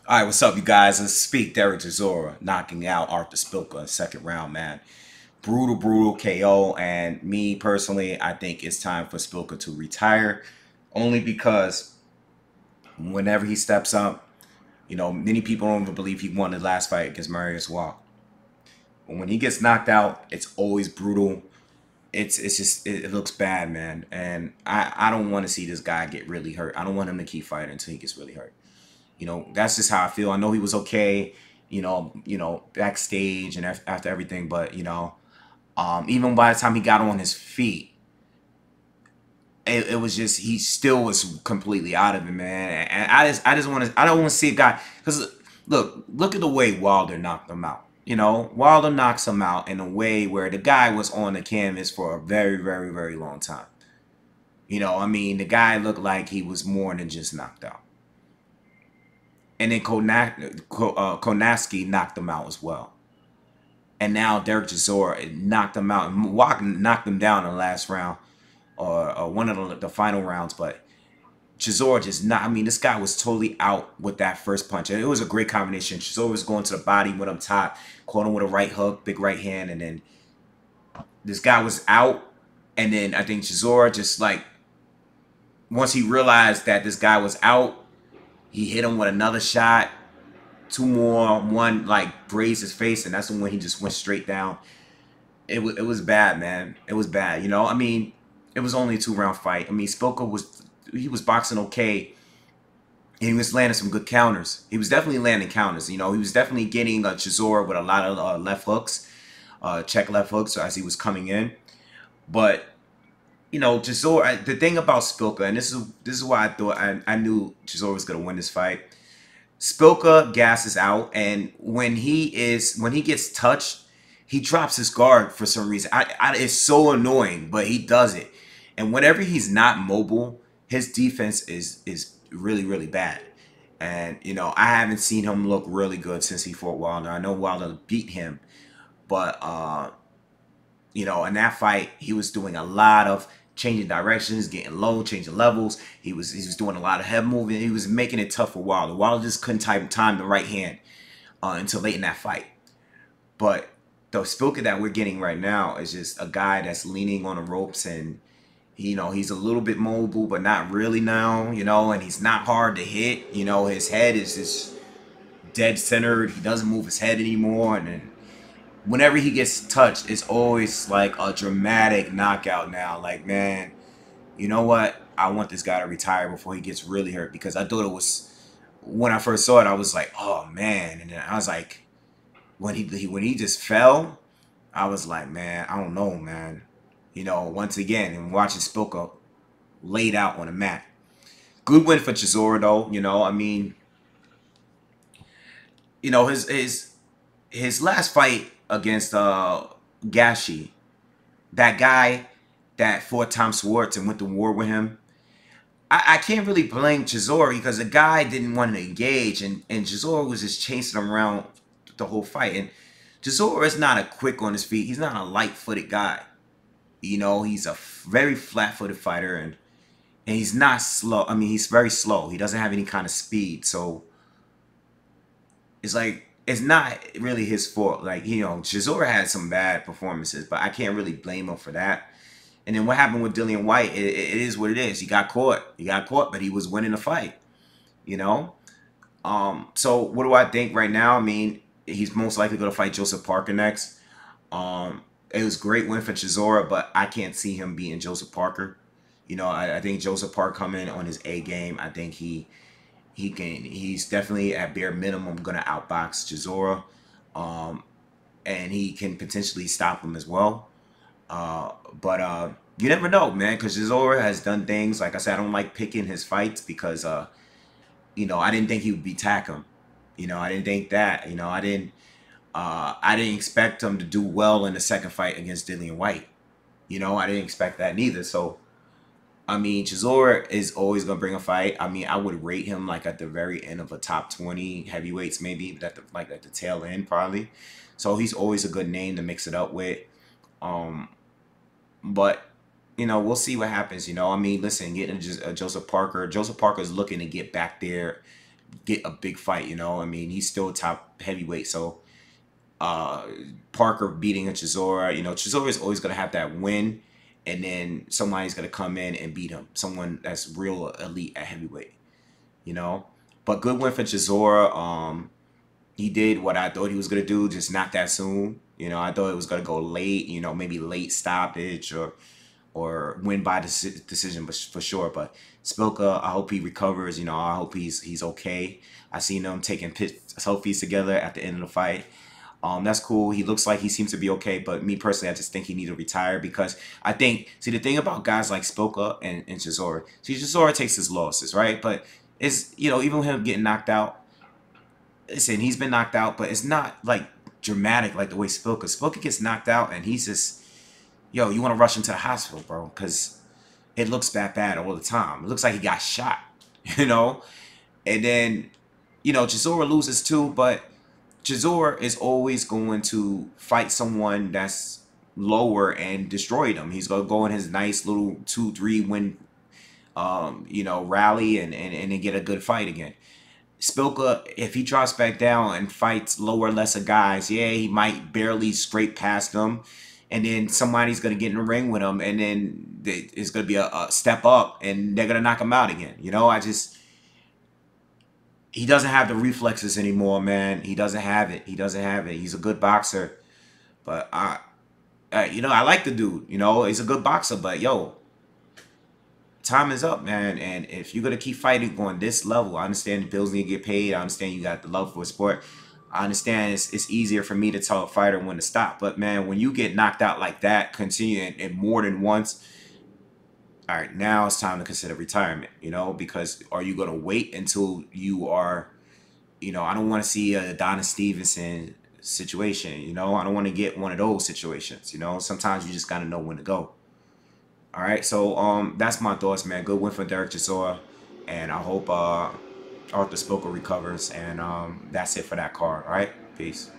All right, what's up, you guys? Let's speak. Dereck Chisora knocking out Artur Szpilka in second round, man. Brutal KO. And me personally, I think it's time for Szpilka to retire, only because whenever he steps up, many people don't even believe he won the last fight against Marius Wall. But when he gets knocked out, it's always brutal. It's just it looks bad, man. And I don't want to see this guy get really hurt. I don't want him to keep fighting until he gets really hurt. That's just how I feel. I know he was okay, backstage and after everything, but even by the time he got on his feet, it was just he still was completely out of it, man. And I don't want to see a guy because look at the way Wilder knocked him out. Wilder knocks him out in a way where the guy was on the canvas for a very long time. The guy looked like he was more than just knocked out. And then Konaski knocked him out as well. And now Dereck Chisora knocked him out and knocked him down in the last round or one of the final rounds. But Chisora just not. This guy was totally out with that first punch. And it was a great combination. Chisora was going to the body, went up top, caught him with a right hook, big right hand. And then this guy was out. And then I think Chisora just once he realized that this guy was out, he hit him with another shot, two more, one grazed his face, and that's when he just went straight down. It was bad, man. It was bad. It was only a 2-round fight. Szpilka was boxing okay, and he was landing some good counters. He was definitely landing counters. He was definitely getting Chisora with a lot of left hooks, check left hooks as he was coming in. But Chisora, the thing about Szpilka, and this is why I thought I knew Chisora was gonna win this fight. Szpilka gasses out, and when he gets touched, he drops his guard for some reason. It's so annoying, but he does it. And whenever he's not mobile, his defense is really bad. And I haven't seen him look really good since he fought Wilder. I know Wilder beat him, but in that fight, he was doing a lot of changing directions, getting low, changing levels. He was doing a lot of head movement. He was making it tough for Wilder. Wilder just couldn't time the right hand until late in that fight. But the Szpilka that we're getting right now is just a guy that's leaning on the ropes, and he's a little bit mobile, but not really now. And he's not hard to hit. His head is just dead centered. He doesn't move his head anymore, and then whenever he gets touched, it's always like a dramatic knockout now. Man, you know what? I want this guy to retire before he gets really hurt, because I thought it was, when I first saw it, I was like, oh man. And then I was like, when he just fell, I was like, man, I don't know, man. Once again, and watching Szpilka laid out on the mat. Good win for Chisora though. His last fight against Gashi, that guy that fought Tom Schwartz and went to war with him, I can't really blame Chisora, because the guy didn't want to engage, and Chisora was just chasing him around the whole fight. And Chisora is not a quick on his feet. He's not a light-footed guy. He's a very flat-footed fighter, and he's not slow. He's very slow. He doesn't have any kind of speed, so it's it's not really his fault. Chisora had some bad performances, but I can't really blame him for that. And then what happened with Dillian Whyte, it is what it is. He got caught. But he was winning the fight. So what do I think right now? He's most likely going to fight Joseph Parker next. It was a great win for Chisora, but I can't see him beating Joseph Parker. I think Joseph Parker coming on his A game. I think he's definitely at bare minimum going to outbox Chisora, and he can potentially stop him as well. But you never know, man, because Chisora has done things. Like I said, I don't like picking his fights because I didn't think he would beat Takum. I didn't think that. I didn't expect him to do well in the second fight against Dillian Whyte. I didn't expect that neither. So Chisora is always going to bring a fight. I would rate him at the very end of a top 20 heavyweights, maybe, but at the tail end probably. So he's always a good name to mix it up with. But we'll see what happens. Listen, getting Joseph Parker. Joseph Parker is looking to get back there get a big fight. You know, I mean, he's still top heavyweight, so Parker beating a Chisora, you know, Chisora is always gonna have that win, and then somebody's gonna come in and beat him, someone that's real elite at heavyweight, you know. But good win for Chisora. He did what I thought he was gonna do, just not that soon. You know, I thought it was gonna go late, you know, maybe late stoppage or win by decision, but for sure. But Szpilka, I hope he recovers. You know, I hope he's okay. I seen them taking selfies together at the end of the fight. That's cool. He looks like he seems to be okay, but me personally, I just think he needs to retire because I think, see, the thing about guys like Szpilka and Chisora, see, Chisora takes his losses, right? But it's, you know, even him getting knocked out, listen, he's been knocked out, but it's not like dramatic like the way Szpilka gets knocked out and he's just, yo, you want to rush him to the hospital, bro, because it looks bad all the time. It looks like he got shot, you know? And then, you know, Chisora loses too, but Chisora is always going to fight someone that's lower and destroy them. He's going to go in his nice little 2-3 win, you know, rally and then get a good fight again. Szpilka, if he drops back down and fights lower, lesser guys, yeah, he might barely scrape past them. And then somebody's going to get in the ring with him. And then it's going to be a step up and they're going to knock him out again. You know, he doesn't have the reflexes anymore, man. He doesn't have it. He doesn't have it. He's a good boxer. But, you know, I like the dude. You know, he's a good boxer. But, yo, time is up, man. And if you're going to keep fighting on this level, I understand the bills need to get paid. I understand you got the love for sport. I understand it's easier for me to tell a fighter when to stop. But, man, when you get knocked out like that, continue and more than once, all right, now it's time to consider retirement, you know, because are you going to wait until you are, you know, I don't want to see a Donna Stevenson situation, you know, I don't want to get one of those situations, you know, sometimes you just got to know when to go. All right, so that's my thoughts, man. Good win for Dereck Chisora, and I hope Artur Szpilka recovers, and that's it for that card. All right, peace.